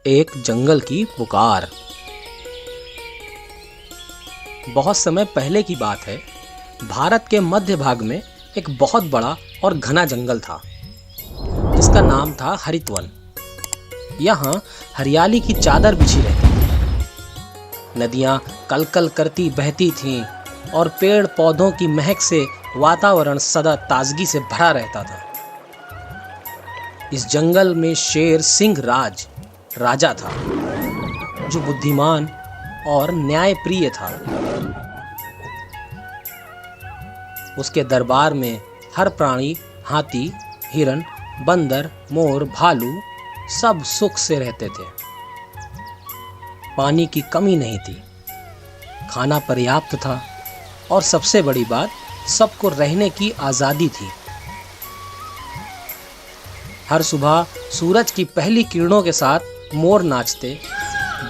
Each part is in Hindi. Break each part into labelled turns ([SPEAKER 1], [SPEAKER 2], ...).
[SPEAKER 1] एक जंगल की पुकार। बहुत समय पहले की बात है। भारत के मध्य भाग में एक बहुत बड़ा और घना जंगल था जिसका नाम था हरितवन। यहाँ हरियाली की चादर बिछी रहती थी। नदियाँ कलकल करती बहती थीं और पेड़ पौधों की महक से वातावरण सदा ताजगी से भरा रहता था। इस जंगल में शेर सिंह राजा था जो बुद्धिमान और न्यायप्रिय था। उसके दरबार में हर प्राणी, हाथी, हिरण, बंदर, मोर, भालू सब सुख से रहते थे। पानी की कमी नहीं थी, खाना पर्याप्त था और सबसे बड़ी बात, सबको रहने की आज़ादी थी। हर सुबह सूरज की पहली किरणों के साथ मोर नाचते,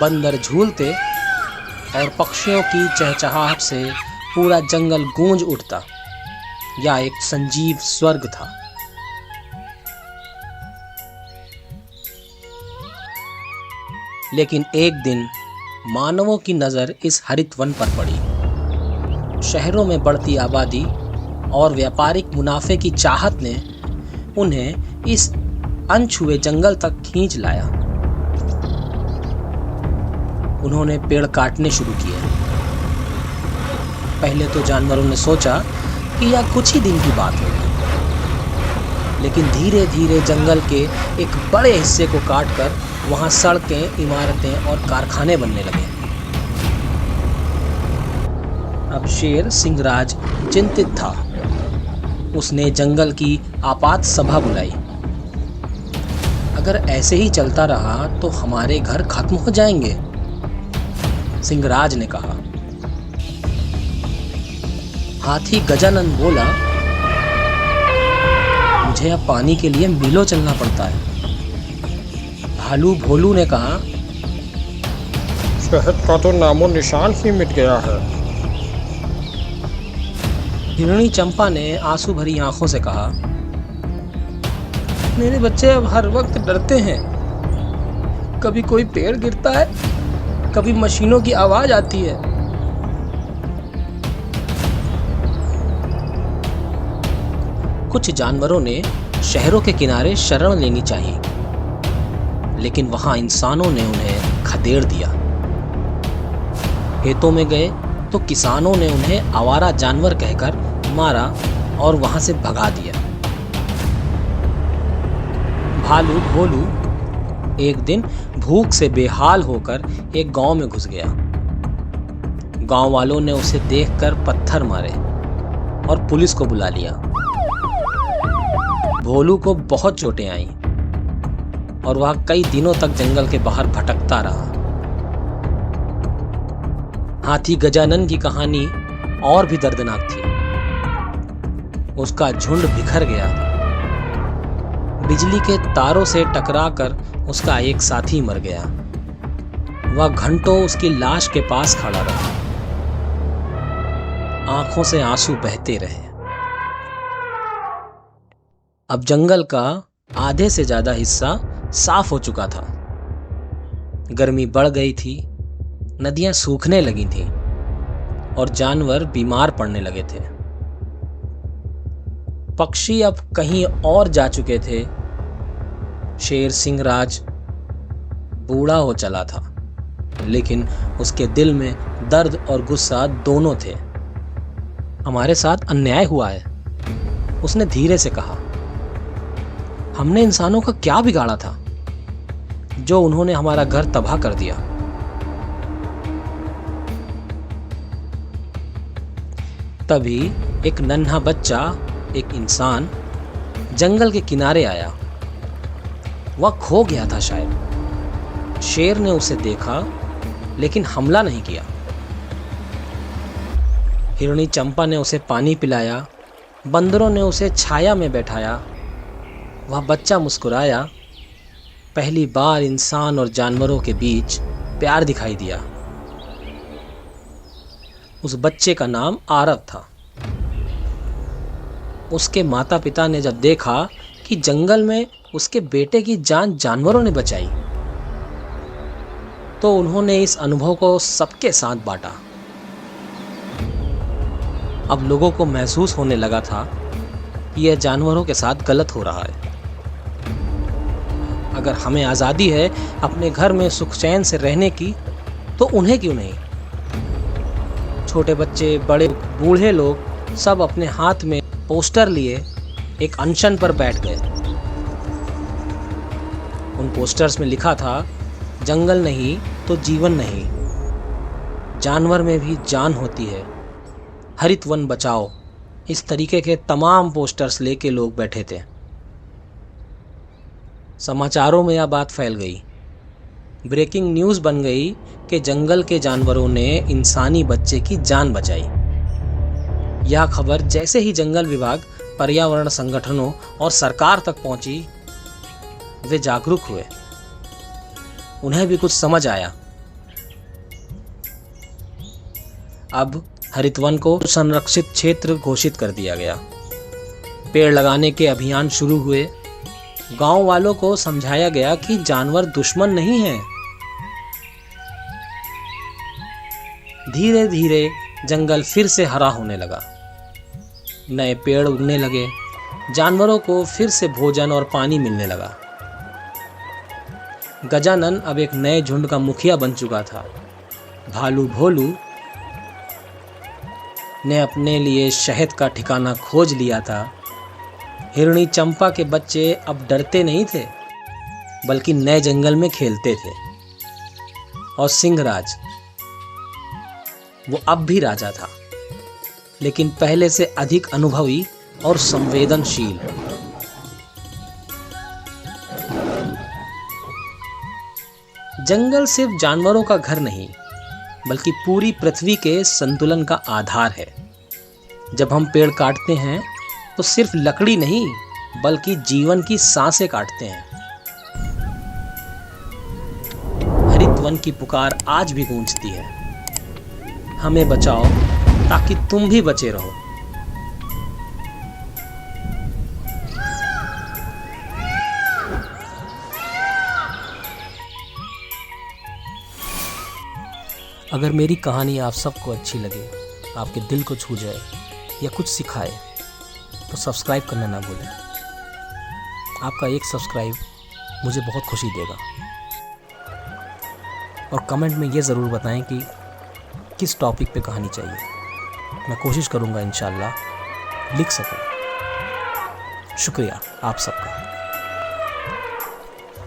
[SPEAKER 1] बंदर झूलते और पक्षियों की चहचहाहट से पूरा जंगल गूंज उठता। यह एक संजीव स्वर्ग था। लेकिन एक दिन मानवों की नज़र इस हरित वन पर पड़ी। शहरों में बढ़ती आबादी और व्यापारिक मुनाफे की चाहत ने उन्हें इस अनछुए जंगल तक खींच लाया। उन्होंने पेड़ काटने शुरू किए। पहले तो जानवरों ने सोचा कि यह कुछ ही दिन की बात होगी, लेकिन धीरे धीरे जंगल के एक बड़े हिस्से को काटकर वहां सड़कें, इमारतें और कारखाने बनने लगे। अब शेर सिंहराज चिंतित था। उसने जंगल की आपात सभा बुलाई। अगर ऐसे ही चलता रहा तो हमारे घर खत्म हो जाएंगे, सिंहराज ने कहा। हाथी गजानन बोला, मुझे अब पानी के लिए मीलों चलना पड़ता है। भालू भोलू ने कहा,
[SPEAKER 2] शहद का तो नामो निशान ही मिट गया है।
[SPEAKER 1] हिरणी चंपा ने आंसू भरी आंखों से कहा, मेरे बच्चे अब हर वक्त डरते हैं। कभी कोई पेड़ गिरता है, कभी मशीनों की आवाज आती है। कुछ जानवरों ने शहरों के किनारे शरण लेनी चाहिए, लेकिन वहां इंसानों ने उन्हें खदेड़ दिया। खेतों में गए तो किसानों ने उन्हें आवारा जानवर कहकर मारा और वहां से भगा दिया। भालू भोलू एक दिन भूख से बेहाल होकर एक गांव में घुस गया। गांव वालों ने उसे देखकर पत्थर मारे और पुलिस को बुला लिया। भोलू को बहुत चोटें आईं और वह कई दिनों तक जंगल के बाहर भटकता रहा। हाथी गजानन की कहानी और भी दर्दनाक थी। उसका झुंड बिखर गया। बिजली के तारों से टकराकर उसका एक साथी मर गया। वह घंटों उसकी लाश के पास खड़ा रहा। आंखों से आंसू बहते रहे। अब जंगल का आधे से ज्यादा हिस्सा साफ हो चुका था। गर्मी बढ़ गई थी, नदियां सूखने लगी थीं और जानवर बीमार पड़ने लगे थे। पक्षी अब कहीं और जा चुके थे। शेर सिंहराज बूढ़ा हो चला था, लेकिन उसके दिल में दर्द और गुस्सा दोनों थे। हमारे साथ अन्याय हुआ है, उसने धीरे से कहा। हमने इंसानों का क्या बिगाड़ा था जो उन्होंने हमारा घर तबाह कर दिया। तभी एक नन्हा बच्चा, एक इंसान जंगल के किनारे आया। वह खो गया था शायद। शेर ने उसे देखा लेकिन हमला नहीं किया। हिरणी चंपा ने उसे पानी पिलाया, बंदरों ने उसे छाया में बैठाया। वह बच्चा मुस्कुराया। पहली बार इंसान और जानवरों के बीच प्यार दिखाई दिया। उस बच्चे का नाम आरव था। उसके माता पिता ने जब देखा कि जंगल में उसके बेटे की जान जानवरों ने बचाई तो उन्होंने इस अनुभव को सबके साथ बांटा। अब लोगों को महसूस होने लगा था कि यह जानवरों के साथ गलत हो रहा है। अगर हमें आज़ादी है अपने घर में सुख चैन से रहने की, तो उन्हें क्यों नहीं? छोटे बच्चे, बड़े, बूढ़े लोग सब अपने हाथ में पोस्टर लिए एक अनशन पर बैठ गए। उन पोस्टर्स में लिखा था, जंगल नहीं तो जीवन नहीं, जानवर में भी जान होती है, हरित वन बचाओ। इस तरीके के तमाम पोस्टर्स लेके लोग बैठे थे। समाचारों में यह बात फैल गई, ब्रेकिंग न्यूज़ बन गई कि जंगल के जानवरों ने इंसानी बच्चे की जान बचाई। यह खबर जैसे ही जंगल विभाग, पर्यावरण संगठनों और सरकार तक पहुंची, वे जागरूक हुए। उन्हें भी कुछ समझ आया। अब हरित वन को संरक्षित क्षेत्र घोषित कर दिया गया। पेड़ लगाने के अभियान शुरू हुए। गांव वालों को समझाया गया कि जानवर दुश्मन नहीं है। धीरे धीरे जंगल फिर से हरा होने लगा। नए पेड़ उगने लगे। जानवरों को फिर से भोजन और पानी मिलने लगा। गजानन अब एक नए झुंड का मुखिया बन चुका था। भालू भोलू ने अपने लिए शहद का ठिकाना खोज लिया था। हिरणी चंपा के बच्चे अब डरते नहीं थे, बल्कि नए जंगल में खेलते थे। और सिंहराज, वो अब भी राजा था, लेकिन पहले से अधिक अनुभवी और संवेदनशील। जंगल सिर्फ जानवरों का घर नहीं, बल्कि पूरी पृथ्वी के संतुलन का आधार है। जब हम पेड़ काटते हैं तो सिर्फ लकड़ी नहीं, बल्कि जीवन की सांसें काटते हैं। हरित वन की पुकार आज भी गूंजती है, हमें बचाओ ताकि तुम भी बचे रहो। अगर मेरी कहानी आप सबको अच्छी लगे, आपके दिल को छू जाए या कुछ सिखाए, तो सब्सक्राइब करना ना भूलें। आपका एक सब्सक्राइब मुझे बहुत खुशी देगा। और कमेंट में ये ज़रूर बताएं कि किस टॉपिक पे कहानी चाहिए। मैं कोशिश करूँगा इंशाल्लाह लिख सकूँ। शुक्रिया आप सबका।